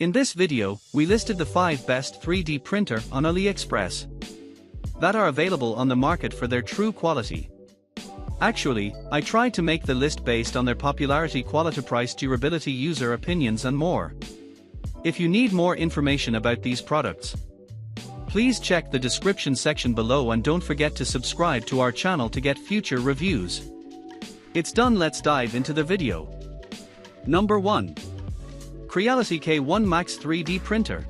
In this video, we listed the 5 best 3D printer on AliExpress that are available on the market for their true quality. Actually, I tried to make the list based on their popularity, quality, price, durability, user opinions and more. If you need more information about these products, please check the description section below and don't forget to subscribe to our channel to get future reviews. It's done, let's dive into the video. Number 1. CREALITY K1 MAX 3D Printer.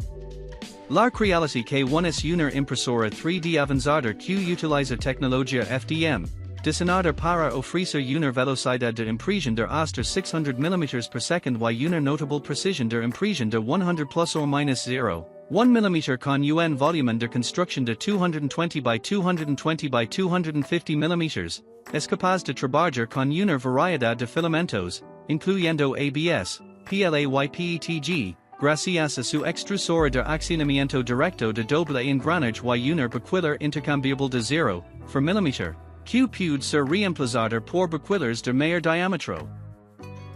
La CREALITY K1 S Una Impressora 3D Avanzada que utiliza tecnologia FDM, diseñada para ofrecer una velocidad de impresión de hasta 600 mm per second y una notable precisión de impresión de 100 plus or minus 0.1 mm con un volumen de construcción de 220 by 220 by 250 mm, es capaz de trabajar con una variedad de filamentos, incluyendo ABS, PLA y PETG, gracias a su extrusora de accionamiento directo de doble engranaje y una baquiller intercambiable de 0.4 mm, que puede ser reemplazada por baquillers de mayor diámetro.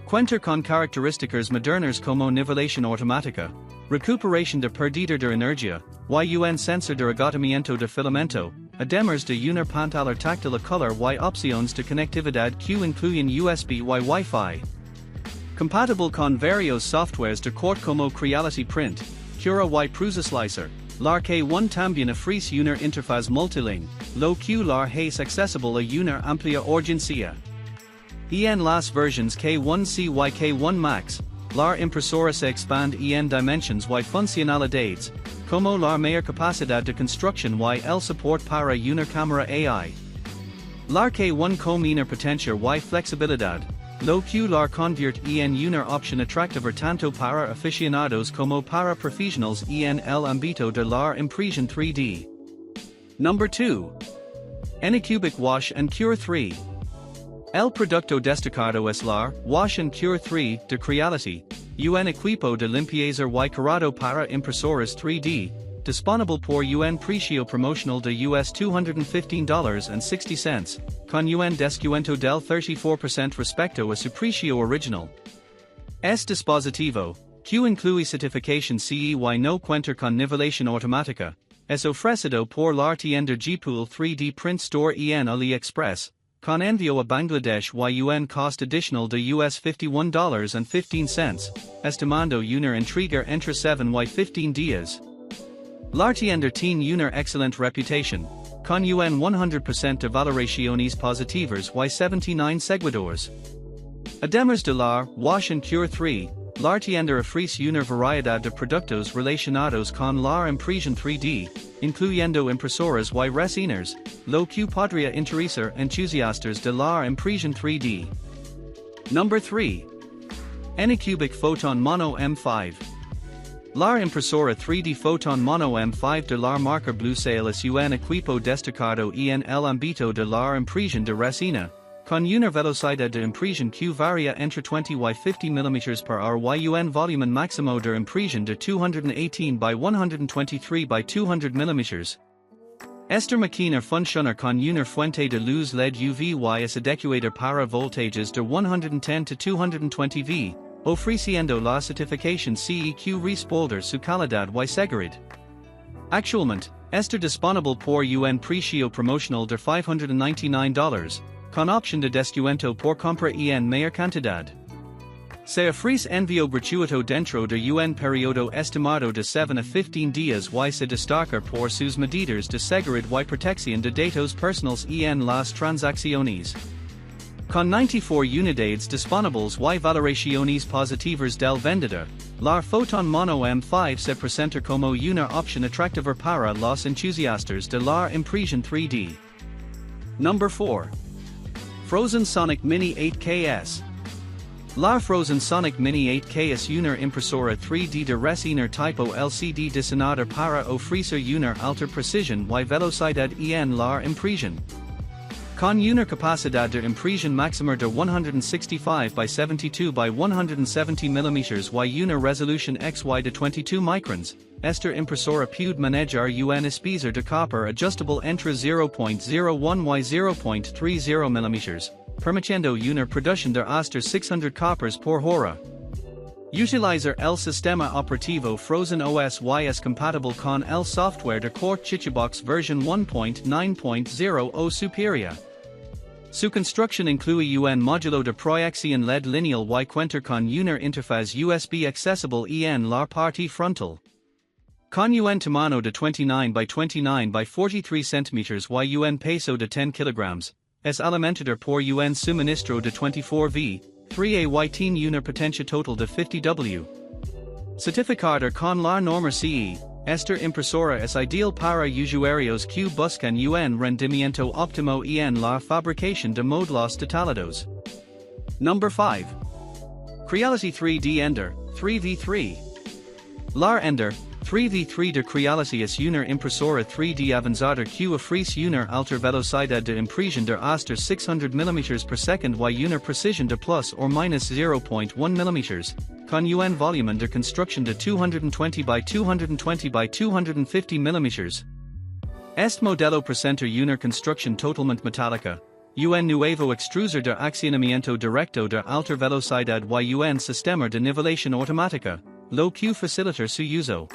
Cuenta con características modernas como nivelación automática, recuperación de pérdida de energía, y un sensor de agotamiento de filamento, además de una pantalla táctil a color y opciones de conectividad que incluyen USB y Wi-Fi. Compatible con varios softwares de corte como CREALITY Print, Cura y Prusa Slicer. La K1 también ofrece una interfaz multilínea, lo que la hace accesible a una amplia audiencia. En las versiones K1C y K1 MAX, la impresora se expande en dimensiones y funcionalidades, como la mayor capacidad de construcción y el soporte para una cámara AI. La K1 con una potencia y flexibilidad, lo que la convierte en una opción atractiva tanto para aficionados como para profesionales en el ámbito de la impresión 3D. Number 2. Anycubic Wash and Cure 3. El producto destacado es la Wash and Cure 3 de CREALITY, un equipo de limpieza y curado para impresoras 3D, disponible por un precio promocional de US $215.60, con un descuento del 34% respecto a su precio original. Este dispositivo, que incluye certificación CE y no cuenta con nivelación automática, es ofrecido por la tienda Gpool 3D Print Store en AliExpress, con envío a Bangladesh y un cost additional de US $51.15, estimando una entrega entre 7 y 15 días. La tienda tiene una excelente reputación, con un 100% de valoraciones positivas y 79 seguidores. Además de la Wash and Cure 3, la tienda ofrece una variedad de productos relacionados con la impresión 3D, incluyendo impresoras y resinas, lo que podría interesar entusiastas de la impresión 3D. Number 3. Anycubic Photon Mono M5. La impresora 3D Photon Mono M5 de la marca Bluesale es un equipo destacado en el ámbito de la impresión de resina, con una velocidad de impresión que varía entre 20 y 50 mm per hour y un volumen máximo de impresión de 218 by 123 by 200 mm. Esta máquina funciona con una fuente de luz LED UV y es adecuada para voltajes de 110 to 220 V. Ofreciendo la certificación CEQ respalda su calidad y seguridad. Actualmente, está disponible por un precio promocional de $599, con opción de descuento por compra en mayor cantidad. Se ofrece envío gratuito dentro de un periodo estimado de 7 a 15 días y se destaca por sus medidas de seguridad y protección de datos personales en las transacciones. Con 94 unidades disponibles y valoraciones positivas del vendedor, la Photon Mono M5 se presenta como una opción atractiva para los entusiastas de la impresión 3D. Number 4. Phrozen Sonic Mini 8K. La Phrozen Sonic Mini 8K es una impresora 3D de resina tipo LCD diseñada para ofrecer una alta precisión y velocidad en la impresión. Con una capacidad de impresión máxima de 165 by 72 by 170 mm y una resolución XY de 22 microns, esta impresora puede manejar un espacio de copper adjustable entre 0.01 y 0.30 mm, permitiendo una producción de hasta 600 copias por hora. Utilizer el sistema operativo Phrozen OS y es compatible con el software de corte Chichibox version 1.9.0 o superior. Su construcción incluye un módulo de proyección LED lineal y cuenta con una interfaz USB accesible en la parte frontal. Con un tamaño de 29 by 29 by 43 cm y un peso de 10 kg, es alimentado por un suministro de 24V, 3A y tiene una potencia total de 50W. Certificado con la norma CE, esta impresora es ideal para usuarios que buscan un rendimiento óptimo en la fabricación de modelos detallidos. Number 5. CREALITY 3D Ender, 3v3. La Ender 3v3 de CREALITY es una impresora 3D avanzada que ofrece una alta velocidad de impresión de hasta 600 mm per segundo y una precisión de plus o minus 0.1 mm, con un volumen de construcción de 220 by 220 by 250 mm. Este modelo presenta una construcción totalmente metálica, un nuevo extrusor de accionamiento directo de alta velocidad y un sistema de nivelación automática, lo que facilita su uso.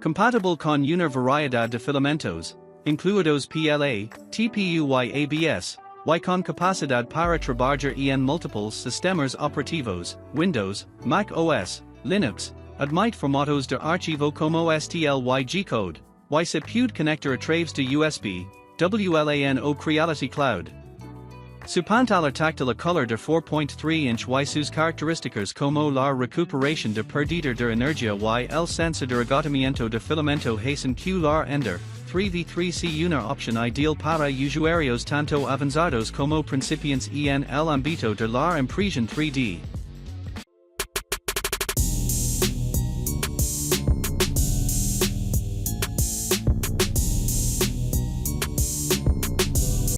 Compatible con una variedad de filamentos, incluidos PLA, TPU y ABS, y con capacidad para trabajar en múltiples sistemas operativos, Windows, Mac OS, Linux, admite formatos de archivo como STL y G-code, y se puede conectar a través de USB, WLAN o CREALITY Cloud. Su pantalla táctil a color de 4.3 inch y sus características como la recuperación de pérdida de energía y el sensor de agotamiento de filamento hacen que la Ender 3v3 sea una opción ideal para usuarios tanto avanzados como principiantes en el ámbito de la impresión 3D.